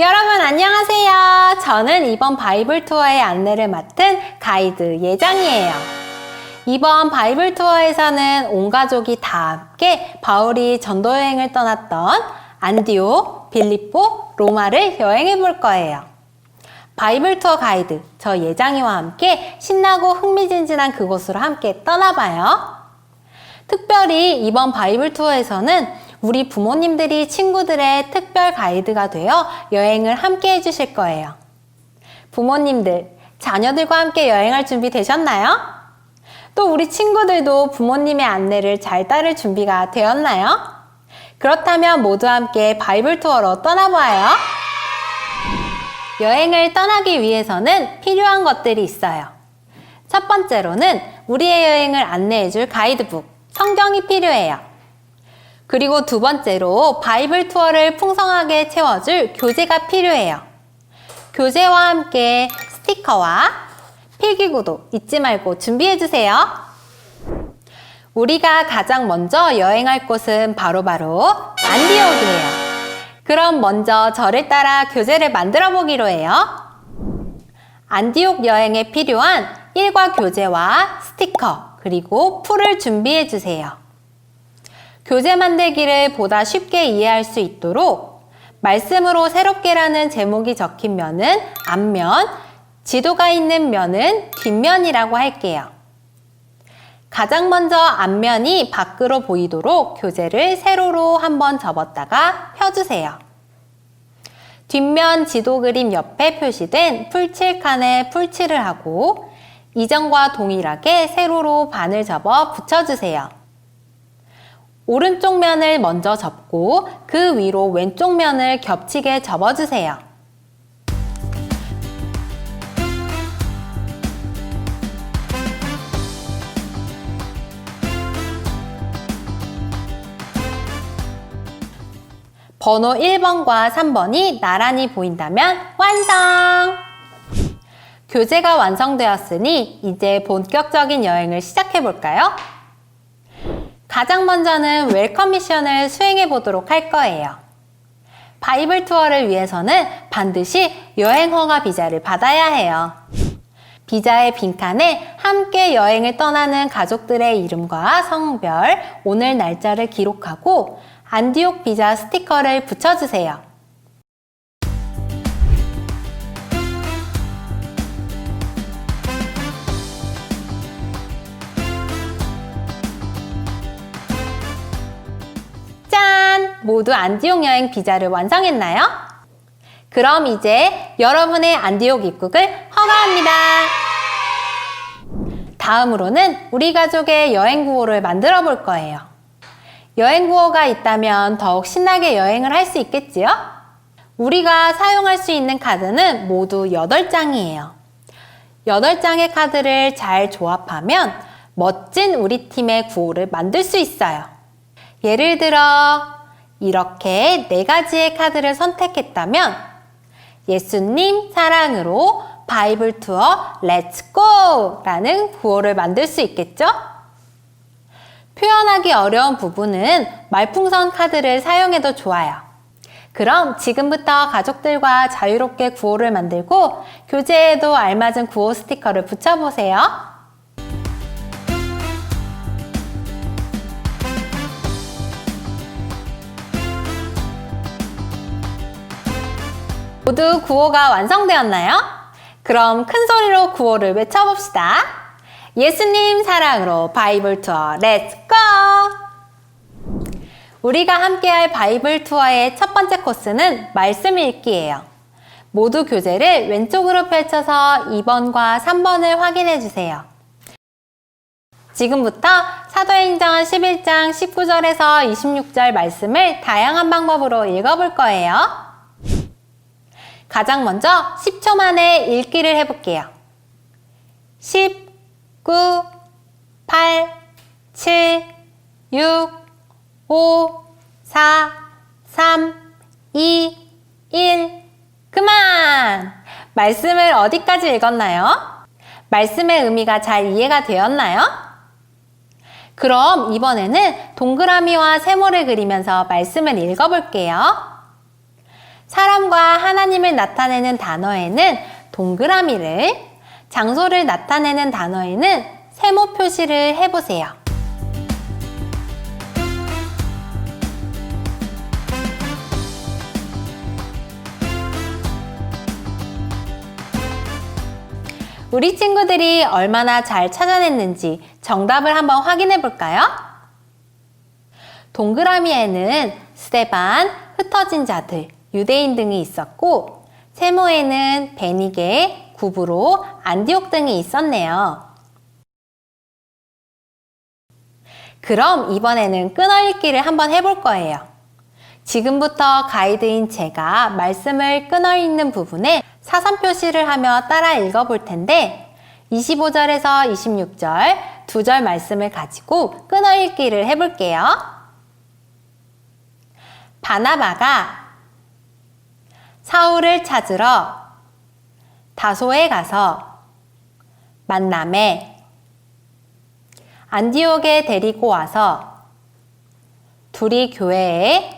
여러분 안녕하세요. 저는 이번 바이블 투어의 안내를 맡은 가이드 예장이에요. 이번 바이블 투어에서는 온 가족이 다 함께 바울이 전도 여행을 떠났던 안디옥, 빌립보, 로마를 여행해 볼 거예요. 바이블 투어 가이드 저 예장이와 함께 신나고 흥미진진한 그곳으로 함께 떠나봐요. 특별히 이번 바이블 투어에서는 우리 부모님들이 친구들의 특별 가이드가 되어 여행을 함께 해주실 거예요. 부모님들, 자녀들과 함께 여행할 준비 되셨나요? 또 우리 친구들도 부모님의 안내를 잘 따를 준비가 되었나요? 그렇다면 모두 함께 바이블 투어로 떠나봐요. 여행을 떠나기 위해서는 필요한 것들이 있어요. 첫 번째로는 우리의 여행을 안내해줄 가이드북, 성경이 필요해요. 그리고 두 번째로 바이블 투어를 풍성하게 채워줄 교재가 필요해요. 교재와 함께 스티커와 필기구도 잊지 말고 준비해주세요. 우리가 가장 먼저 여행할 곳은 바로 안디옥이에요. 그럼 먼저 저를 따라 교재를 만들어 보기로 해요. 안디옥 여행에 필요한 일과 교재와 스티커 그리고 풀을 준비해주세요. 교재 만들기를 보다 쉽게 이해할 수 있도록 말씀으로 새롭게라는 제목이 적힌 면은 앞면, 지도가 있는 면은 뒷면이라고 할게요. 가장 먼저 앞면이 밖으로 보이도록 교재를 세로로 한번 접었다가 펴주세요. 뒷면 지도 그림 옆에 표시된 풀칠칸에 풀칠을 하고 이전과 동일하게 세로로 반을 접어 붙여주세요. 오른쪽 면을 먼저 접고 그 위로 왼쪽 면을 겹치게 접어주세요. 번호 1번과 3번이 나란히 보인다면 완성! 교재가 완성되었으니 이제 본격적인 여행을 시작해 볼까요? 가장 먼저는 웰컴 미션을 수행해 보도록 할 거예요. 바이블 투어를 위해서는 반드시 여행 허가 비자를 받아야 해요. 비자의 빈칸에 함께 여행을 떠나는 가족들의 이름과 성별, 오늘 날짜를 기록하고 안디옥 비자 스티커를 붙여주세요. 모두 안디옥 여행 비자를 완성했나요? 그럼 이제 여러분의 안디옥 입국을 허가합니다. 다음으로는 우리 가족의 여행 구호를 만들어 볼 거예요. 여행 구호가 있다면 더욱 신나게 여행을 할 수 있겠지요? 우리가 사용할 수 있는 카드는 모두 8장이에요. 8장의 카드를 잘 조합하면 멋진 우리 팀의 구호를 만들 수 있어요. 예를 들어 이렇게 4가지의 카드를 선택했다면 예수님 사랑으로 바이블 투어 렛츠 고! 라는 구호를 만들 수 있겠죠? 표현하기 어려운 부분은 말풍선 카드를 사용해도 좋아요. 그럼 지금부터 가족들과 자유롭게 구호를 만들고 교재에도 알맞은 구호 스티커를 붙여보세요. 모두 구호가 완성되었나요? 그럼 큰 소리로 구호를 외쳐봅시다. 예수님 사랑으로 바이블 투어 렛츠 고! 우리가 함께할 바이블 투어의 첫 번째 코스는 말씀 읽기예요. 모두 교재를 왼쪽으로 펼쳐서 2번과 3번을 확인해 주세요. 지금부터 사도행전 11장 19절에서 26절 말씀을 다양한 방법으로 읽어볼 거예요. 가장 먼저 10초 만에 읽기를 해볼게요. 10, 9, 8, 7, 6, 5, 4, 3, 2, 1, 그만! 말씀을 어디까지 읽었나요? 말씀의 의미가 잘 이해가 되었나요? 그럼 이번에는 동그라미와 세모를 그리면서 말씀을 읽어볼게요. 사람과 하나님을 나타내는 단어에는 동그라미를, 장소를 나타내는 단어에는 세모 표시를 해보세요. 우리 친구들이 얼마나 잘 찾아냈는지 정답을 한번 확인해 볼까요? 동그라미에는 스데반, 흩어진 자들, 유대인 등이 있었고, 세모에는 베니게, 구브로, 안디옥 등이 있었네요. 그럼 이번에는 끊어읽기를 한번 해볼 거예요. 지금부터 가이드인 제가 말씀을 끊어읽는 부분에 사선 표시를 하며 따라 읽어볼 텐데 25절에서 26절 두 절 말씀을 가지고 끊어읽기를 해볼게요. 바나바가 사울을 찾으러 다소에 가서 만남에 안디옥에 데리고 와서 둘이 교회에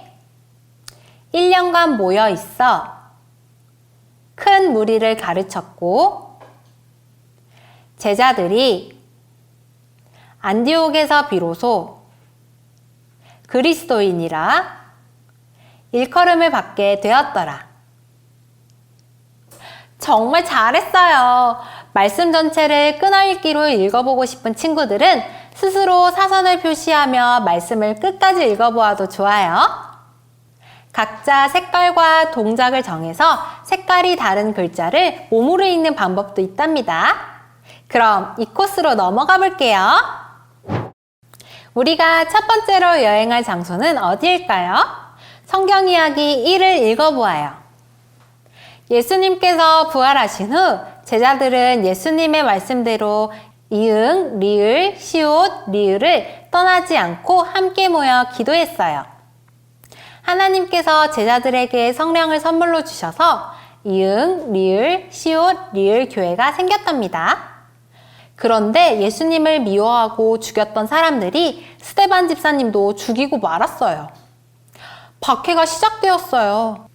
1년간 모여 있어 큰 무리를 가르쳤고, 제자들이 안디옥에서 비로소 그리스도인이라 일컬음을 받게 되었더라. 정말 잘했어요. 말씀 전체를 끊어읽기로 읽어보고 싶은 친구들은 스스로 사선을 표시하며 말씀을 끝까지 읽어보아도 좋아요. 각자 색깔과 동작을 정해서 색깔이 다른 글자를 몸으로 읽는 방법도 있답니다. 그럼 이 코스로 넘어가 볼게요. 우리가 첫 번째로 여행할 장소는 어디일까요? 성경 이야기 1을 읽어보아요. 예수님께서 부활하신 후 제자들은 예수님의 말씀대로 이응, 리을, 시옷, 리을을 떠나지 않고 함께 모여 기도했어요. 하나님께서 제자들에게 성령을 선물로 주셔서 이응, 리을, 시옷, 리을 교회가 생겼답니다. 그런데 예수님을 미워하고 죽였던 사람들이 스데반 집사님도 죽이고 말았어요. 박해가 시작되었어요.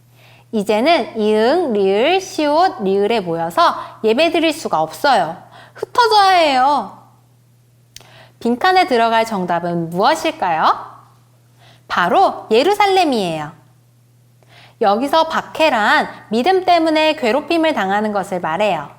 이제는 이응, 리을, 시옷, 리을에 모여서 예배드릴 수가 없어요. 흩어져야 해요. 빈칸에 들어갈 정답은 무엇일까요? 바로 예루살렘이에요. 여기서 박해란 믿음 때문에 괴롭힘을 당하는 것을 말해요.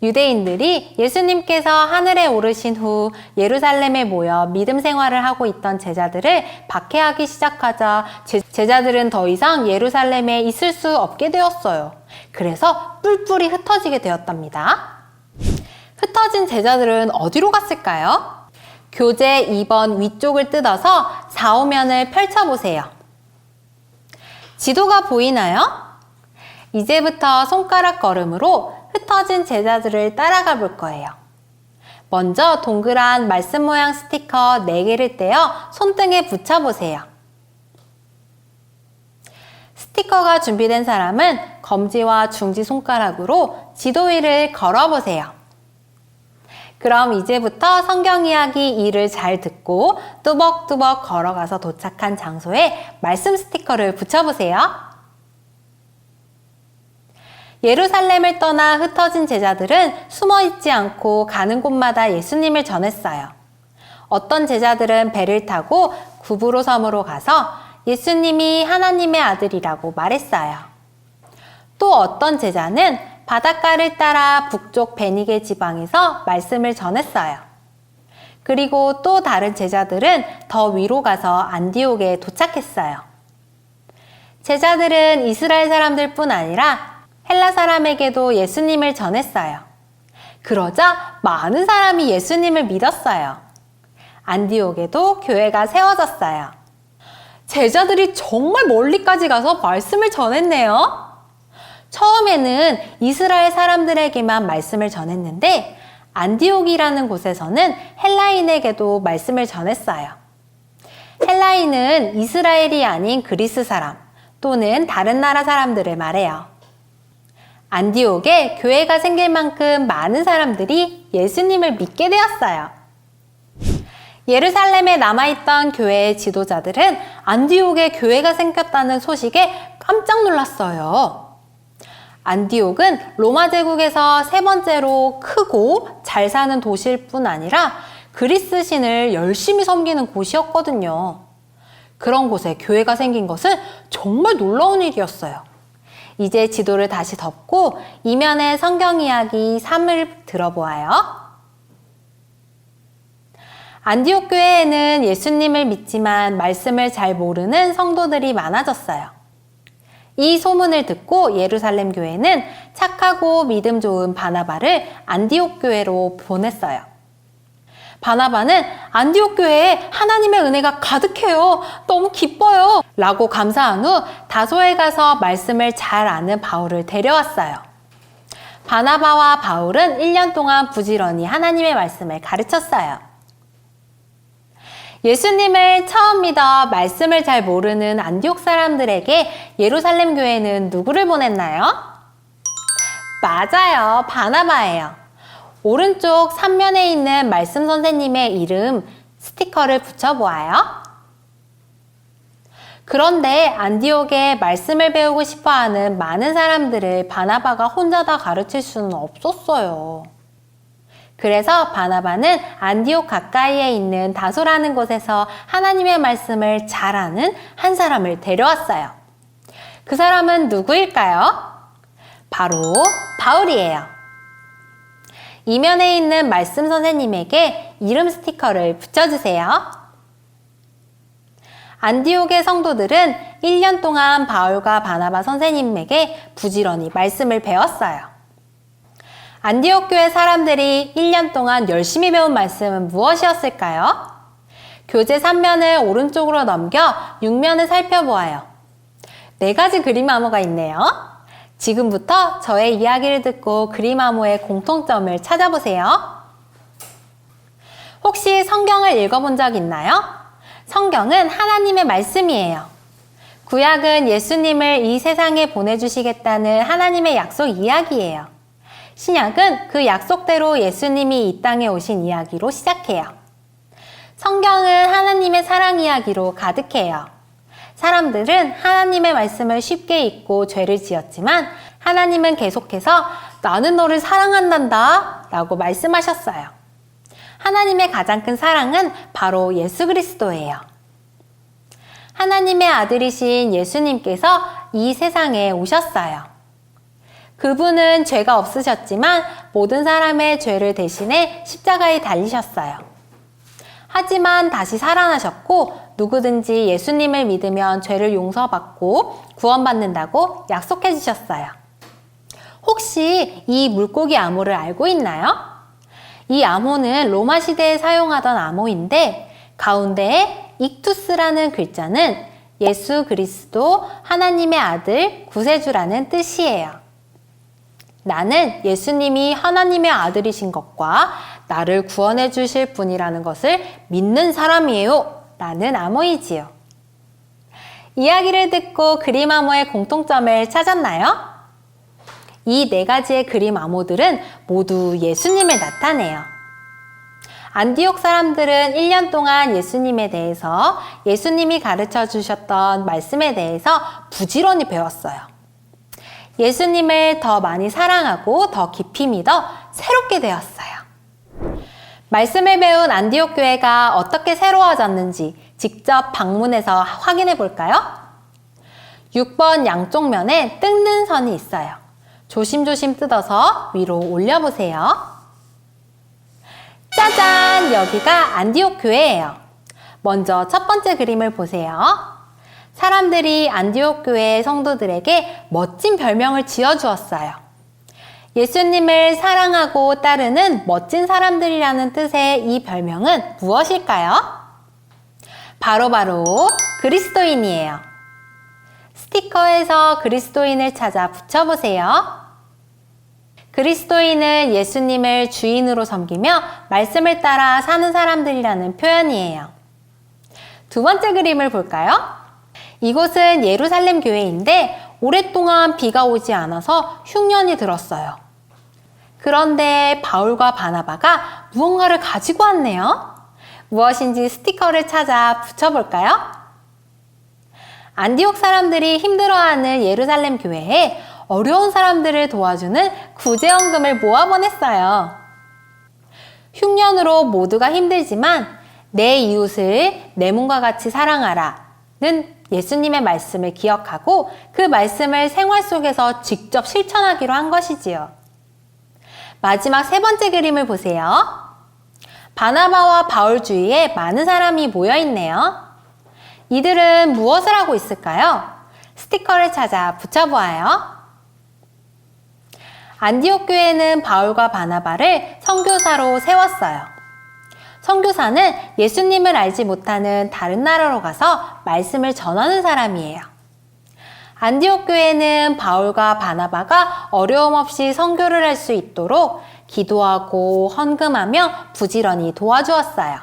유대인들이 예수님께서 하늘에 오르신 후 예루살렘에 모여 믿음 생활을 하고 있던 제자들을 박해하기 시작하자 제자들은 더 이상 예루살렘에 있을 수 없게 되었어요. 그래서 뿔뿔이 흩어지게 되었답니다. 흩어진 제자들은 어디로 갔을까요? 교재 2번 위쪽을 뜯어서 좌우면을 펼쳐보세요. 지도가 보이나요? 이제부터 손가락 걸음으로 흩어진 제자들을 따라가 볼 거예요. 먼저 동그란 말씀 모양 스티커 4개를 떼어 손등에 붙여보세요. 스티커가 준비된 사람은 검지와 중지 손가락으로 지도 위를 걸어보세요. 그럼 이제부터 성경 이야기 2를 잘 듣고 뚜벅뚜벅 걸어가서 도착한 장소에 말씀 스티커를 붙여보세요. 예루살렘을 떠나 흩어진 제자들은 숨어있지 않고 가는 곳마다 예수님을 전했어요. 어떤 제자들은 배를 타고 구브로 섬으로 가서 예수님이 하나님의 아들이라고 말했어요. 또 어떤 제자는 바닷가를 따라 북쪽 베니게 지방에서 말씀을 전했어요. 그리고 또 다른 제자들은 더 위로 가서 안디옥에 도착했어요. 제자들은 이스라엘 사람들뿐 아니라 헬라 사람에게도 예수님을 전했어요. 그러자 많은 사람이 예수님을 믿었어요. 안디옥에도 교회가 세워졌어요. 제자들이 정말 멀리까지 가서 말씀을 전했네요. 처음에는 이스라엘 사람들에게만 말씀을 전했는데 안디옥이라는 곳에서는 헬라인에게도 말씀을 전했어요. 헬라인은 이스라엘이 아닌 그리스 사람 또는 다른 나라 사람들을 말해요. 안디옥에 교회가 생길 만큼 많은 사람들이 예수님을 믿게 되었어요. 예루살렘에 남아있던 교회의 지도자들은 안디옥에 교회가 생겼다는 소식에 깜짝 놀랐어요. 안디옥은 로마 제국에서 세 번째로 크고 잘 사는 도시일 뿐 아니라 그리스 신을 열심히 섬기는 곳이었거든요. 그런 곳에 교회가 생긴 것은 정말 놀라운 일이었어요. 이제 지도를 다시 덮고 이면의 성경 이야기 3을 들어보아요. 안디옥 교회에는 예수님을 믿지만 말씀을 잘 모르는 성도들이 많아졌어요. 이 소문을 듣고 예루살렘 교회는 착하고 믿음 좋은 바나바를 안디옥 교회로 보냈어요. 바나바는 안디옥 교회에 하나님의 은혜가 가득해요. 너무 기뻐요. 라고 감사한 후 다소에 가서 말씀을 잘 아는 바울을 데려왔어요. 바나바와 바울은 1년 동안 부지런히 하나님의 말씀을 가르쳤어요. 예수님을 처음 믿어 말씀을 잘 모르는 안디옥 사람들에게 예루살렘 교회는 누구를 보냈나요? 맞아요. 바나바예요. 오른쪽 3면에 있는 말씀 선생님의 이름 스티커를 붙여보아요. 그런데 안디옥에 말씀을 배우고 싶어하는 많은 사람들을 바나바가 혼자 다 가르칠 수는 없었어요. 그래서 바나바는 안디옥 가까이에 있는 다소라는 곳에서 하나님의 말씀을 잘 아는 한 사람을 데려왔어요. 그 사람은 누구일까요? 바로 바울이에요. 이면에 있는 말씀 선생님에게 이름 스티커를 붙여주세요. 안디옥의 성도들은 1년 동안 바울과 바나바 선생님에게 부지런히 말씀을 배웠어요. 안디옥 교회 사람들이 1년 동안 열심히 배운 말씀은 무엇이었을까요? 교재 3면을 오른쪽으로 넘겨 6면을 살펴보아요. 4가지 그림 암호가 있네요. 지금부터 저의 이야기를 듣고 그림 암호의 공통점을 찾아보세요. 혹시 성경을 읽어본 적 있나요? 성경은 하나님의 말씀이에요. 구약은 예수님을 이 세상에 보내주시겠다는 하나님의 약속 이야기예요. 신약은 그 약속대로 예수님이 이 땅에 오신 이야기로 시작해요. 성경은 하나님의 사랑 이야기로 가득해요. 사람들은 하나님의 말씀을 쉽게 잊고 죄를 지었지만 하나님은 계속해서 나는 너를 사랑한단다 라고 말씀하셨어요. 하나님의 가장 큰 사랑은 바로 예수 그리스도예요. 하나님의 아들이신 예수님께서 이 세상에 오셨어요. 그분은 죄가 없으셨지만 모든 사람의 죄를 대신해 십자가에 달리셨어요. 하지만 다시 살아나셨고 누구든지 예수님을 믿으면 죄를 용서받고 구원받는다고 약속해 주셨어요. 혹시 이 물고기 암호를 알고 있나요? 이 암호는 로마 시대에 사용하던 암호인데 가운데에 익투스라는 글자는 예수 그리스도 하나님의 아들 구세주라는 뜻이에요. 나는 예수님이 하나님의 아들이신 것과 나를 구원해 주실 분이라는 것을 믿는 사람이에요 라는 암호이지요. 이야기를 듣고 그림 암호의 공통점을 찾았나요? 이 4가지의 그림 암호들은 모두 예수님을 나타내요. 안디옥 사람들은 1년 동안 예수님에 대해서 예수님이 가르쳐 주셨던 말씀에 대해서 부지런히 배웠어요. 예수님을 더 많이 사랑하고 더 깊이 믿어 새롭게 되었어요. 말씀을 배운 안디옥 교회가 어떻게 새로워졌는지 직접 방문해서 확인해 볼까요? 6번 양쪽 면에 뜯는 선이 있어요. 조심조심 뜯어서 위로 올려보세요. 짜잔! 여기가 안디옥 교회예요. 먼저 첫 번째 그림을 보세요. 사람들이 안디옥 교회의 성도들에게 멋진 별명을 지어주었어요. 예수님을 사랑하고 따르는 멋진 사람들이라는 뜻의 이 별명은 무엇일까요? 바로 그리스도인이에요. 스티커에서 그리스도인을 찾아 붙여보세요. 그리스도인은 예수님을 주인으로 섬기며 말씀을 따라 사는 사람들이라는 표현이에요. 두 번째 그림을 볼까요? 이곳은 예루살렘 교회인데 오랫동안 비가 오지 않아서 흉년이 들었어요. 그런데 바울과 바나바가 무언가를 가지고 왔네요. 무엇인지 스티커를 찾아 붙여볼까요? 안디옥 사람들이 힘들어하는 예루살렘 교회에 어려운 사람들을 도와주는 구제헌금을 모아 보냈어요. 흉년으로 모두가 힘들지만 내 이웃을 내 몸과 같이 사랑하라는 예수님의 말씀을 기억하고 그 말씀을 생활 속에서 직접 실천하기로 한 것이지요. 마지막 세 번째 그림을 보세요. 바나바와 바울 주위에 많은 사람이 모여 있네요. 이들은 무엇을 하고 있을까요? 스티커를 찾아 붙여보아요. 안디옥 교회는 바울과 바나바를 선교사로 세웠어요. 선교사는 예수님을 알지 못하는 다른 나라로 가서 말씀을 전하는 사람이에요. 안디옥 교회는 바울과 바나바가 어려움 없이 선교를 할 수 있도록 기도하고 헌금하며 부지런히 도와주었어요.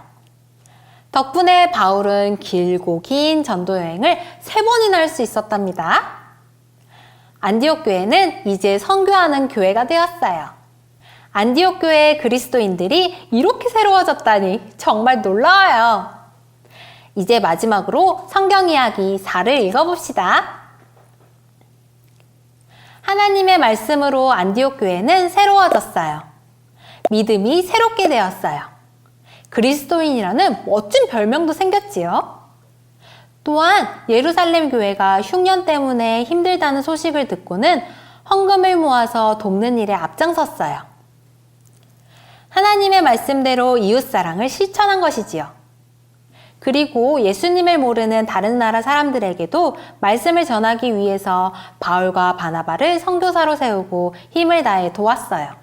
덕분에 바울은 길고 긴 전도 여행을 3번이나 할 수 있었답니다. 안디옥 교회는 이제 선교하는 교회가 되었어요. 안디옥 교회의 그리스도인들이 이렇게 새로워졌다니 정말 놀라워요. 이제 마지막으로 성경 이야기 4를 읽어봅시다. 하나님의 말씀으로 안디옥 교회는 새로워졌어요. 믿음이 새롭게 되었어요. 그리스도인이라는 멋진 별명도 생겼지요. 또한 예루살렘 교회가 흉년 때문에 힘들다는 소식을 듣고는 헌금을 모아서 돕는 일에 앞장섰어요. 하나님의 말씀대로 이웃사랑을 실천한 것이지요. 그리고 예수님을 모르는 다른 나라 사람들에게도 말씀을 전하기 위해서 바울과 바나바를 선교사로 세우고 힘을 다해 도왔어요.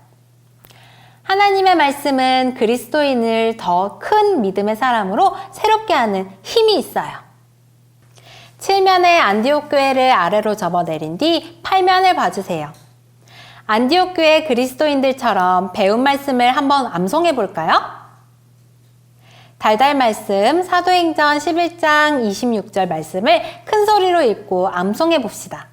하나님의 말씀은 그리스도인을 더 큰 믿음의 사람으로 새롭게 하는 힘이 있어요. 7면의 안디옥 교회를 아래로 접어내린 뒤 8면을 봐주세요. 안디옥 교회 그리스도인들처럼 배운 말씀을 한번 암송해 볼까요? 달달 말씀 사도행전 11장 26절 말씀을 큰 소리로 읽고 암송해 봅시다.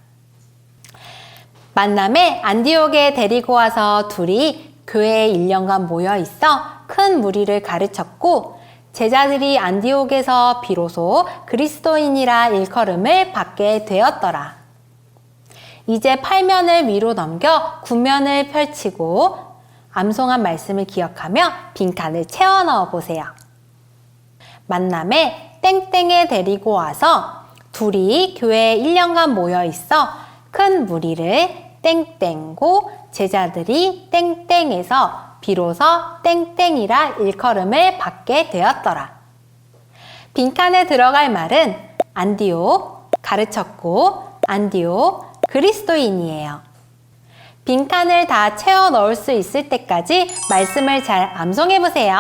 만남에 안디옥에 데리고 와서 둘이 교회에 1년간 모여 있어 큰 무리를 가르쳤고 제자들이 안디옥에서 비로소 그리스도인이라 일컬음을 받게 되었더라. 이제 8면을 위로 넘겨 9면을 펼치고 암송한 말씀을 기억하며 빈칸을 채워 넣어 보세요. 만남에 땡땡에 데리고 와서 둘이 교회에 1년간 모여 있어 큰 무리를 땡땡고 제자들이 땡땡에서 비로소 땡땡이라 일컬음을 받게 되었더라. 빈칸에 들어갈 말은 안디옥, 가르쳤고 안디옥, 그리스도인이에요. 빈칸을 다 채워 넣을 수 있을 때까지 말씀을 잘 암송해 보세요.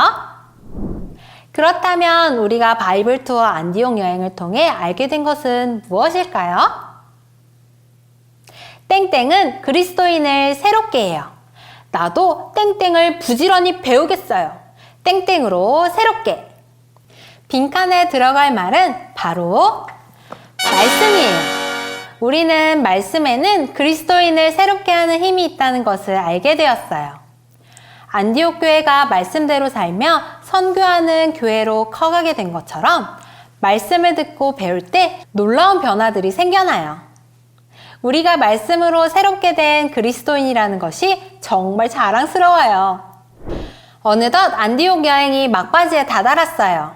그렇다면 우리가 바이블 투어 안디옥 여행을 통해 알게 된 것은 무엇일까요? 땡땡은 그리스도인을 새롭게 해요. 나도 땡땡을 부지런히 배우겠어요. 땡땡으로 새롭게. 빈칸에 들어갈 말은 바로 말씀이에요. 우리는 말씀에는 그리스도인을 새롭게 하는 힘이 있다는 것을 알게 되었어요. 안디옥 교회가 말씀대로 살며 선교하는 교회로 커가게 된 것처럼 말씀을 듣고 배울 때 놀라운 변화들이 생겨나요. 우리가 말씀으로 새롭게 된 그리스도인이라는 것이 정말 자랑스러워요. 어느덧 안디옥 여행이 막바지에 다다랐어요.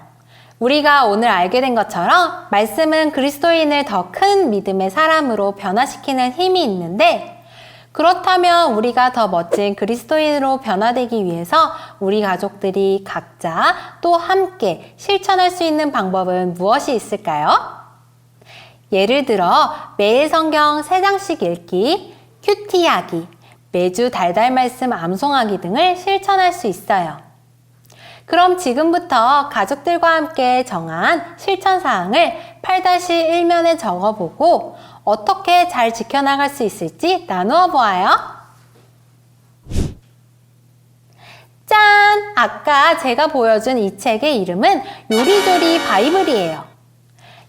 우리가 오늘 알게 된 것처럼 말씀은 그리스도인을 더 큰 믿음의 사람으로 변화시키는 힘이 있는데 그렇다면 우리가 더 멋진 그리스도인으로 변화되기 위해서 우리 가족들이 각자 또 함께 실천할 수 있는 방법은 무엇이 있을까요? 예를 들어 매일 성경 3장씩 읽기, 큐티하기, 매주 달달 말씀 암송하기 등을 실천할 수 있어요. 그럼 지금부터 가족들과 함께 정한 실천사항을 8-1면에 적어보고 어떻게 잘 지켜나갈 수 있을지 나누어 보아요. 짠! 아까 제가 보여준 이 책의 이름은 요리조리 바이블이에요.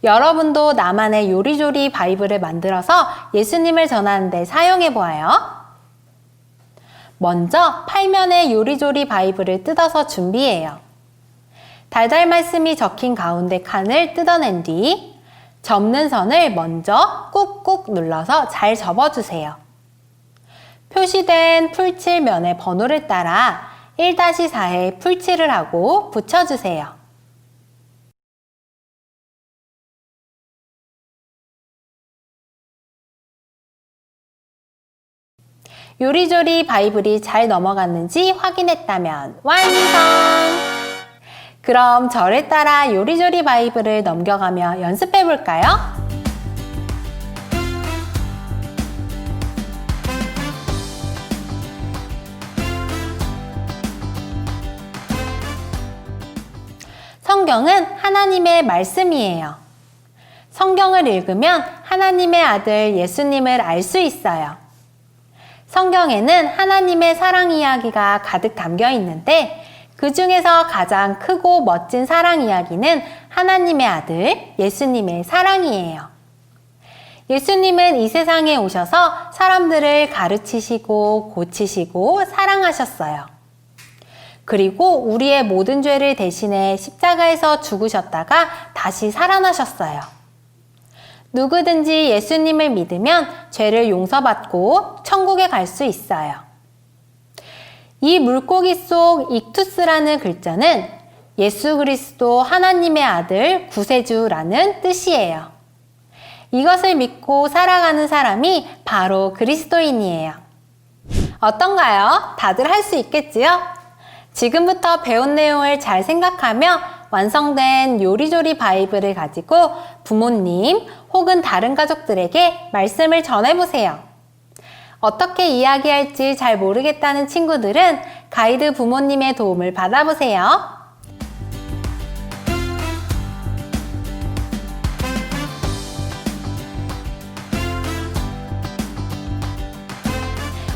여러분도 나만의 요리조리 바이블을 만들어서 예수님을 전하는 데 사용해 보아요. 먼저 8면의 요리조리 바이블을 뜯어서 준비해요. 달달 말씀이 적힌 가운데 칸을 뜯어낸 뒤 접는 선을 먼저 꾹꾹 눌러서 잘 접어주세요. 표시된 풀칠면의 번호를 따라 1-4에 풀칠을 하고 붙여주세요. 요리조리 바이블이 잘 넘어갔는지 확인했다면 완성! 그럼 저를 따라 요리조리 바이블을 넘겨가며 연습해 볼까요? 성경은 하나님의 말씀이에요. 성경을 읽으면 하나님의 아들 예수님을 알 수 있어요. 성경에는 하나님의 사랑 이야기가 가득 담겨 있는데 그 중에서 가장 크고 멋진 사랑 이야기는 하나님의 아들 예수님의 사랑이에요. 예수님은 이 세상에 오셔서 사람들을 가르치시고 고치시고 사랑하셨어요. 그리고 우리의 모든 죄를 대신해 십자가에서 죽으셨다가 다시 살아나셨어요. 누구든지 예수님을 믿으면 죄를 용서받고 천국에 갈 수 있어요. 이 물고기 속 익투스라는 글자는 예수 그리스도 하나님의 아들 구세주라는 뜻이에요. 이것을 믿고 살아가는 사람이 바로 그리스도인이에요. 어떤가요? 다들 할 수 있겠지요? 지금부터 배운 내용을 잘 생각하며 완성된 요리조리 바이블을 가지고 부모님 혹은 다른 가족들에게 말씀을 전해보세요. 어떻게 이야기할지 잘 모르겠다는 친구들은 가이드 부모님의 도움을 받아보세요.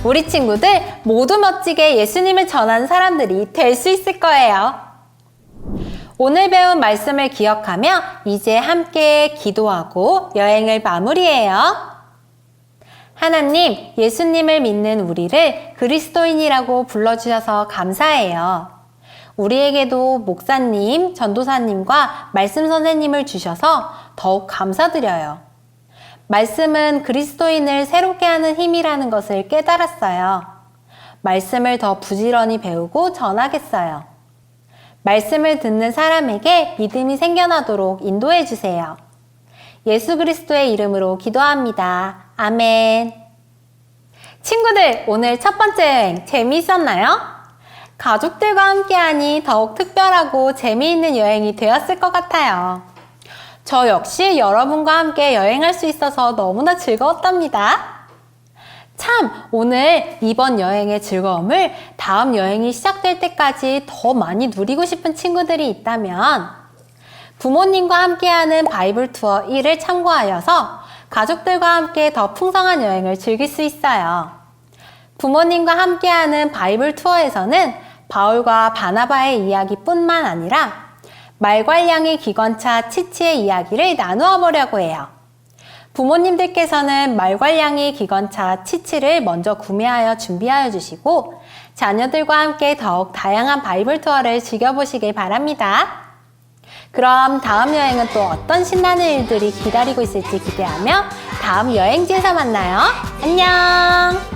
우리 친구들 모두 멋지게 예수님을 전하는 사람들이 될 수 있을 거예요. 오늘 배운 말씀을 기억하며 이제 함께 기도하고 여행을 마무리해요. 하나님, 예수님을 믿는 우리를 그리스도인이라고 불러주셔서 감사해요. 우리에게도 목사님, 전도사님과 말씀 선생님을 주셔서 더욱 감사드려요. 말씀은 그리스도인을 새롭게 하는 힘이라는 것을 깨달았어요. 말씀을 더 부지런히 배우고 전하겠어요. 말씀을 듣는 사람에게 믿음이 생겨나도록 인도해 주세요. 예수 그리스도의 이름으로 기도합니다. 아멘. 친구들, 오늘 첫 번째 여행 재미있었나요? 가족들과 함께하니 더욱 특별하고 재미있는 여행이 되었을 것 같아요. 저 역시 여러분과 함께 여행할 수 있어서 너무나 즐거웠답니다. 참, 오늘 이번 여행의 즐거움을 다음 여행이 시작될 때까지 더 많이 누리고 싶은 친구들이 있다면 부모님과 함께하는 바이블 투어 1을 참고하여서 가족들과 함께 더 풍성한 여행을 즐길 수 있어요. 부모님과 함께하는 바이블 투어에서는 바울과 바나바의 이야기뿐만 아니라 말괄량의 기관차 치치의 이야기를 나누어 보려고 해요. 부모님들께서는 말괄량이 기관차 치치를 먼저 구매하여 준비하여 주시고 자녀들과 함께 더욱 다양한 바이블 투어를 즐겨보시길 바랍니다. 그럼 다음 여행은 또 어떤 신나는 일들이 기다리고 있을지 기대하며 다음 여행지에서 만나요. 안녕!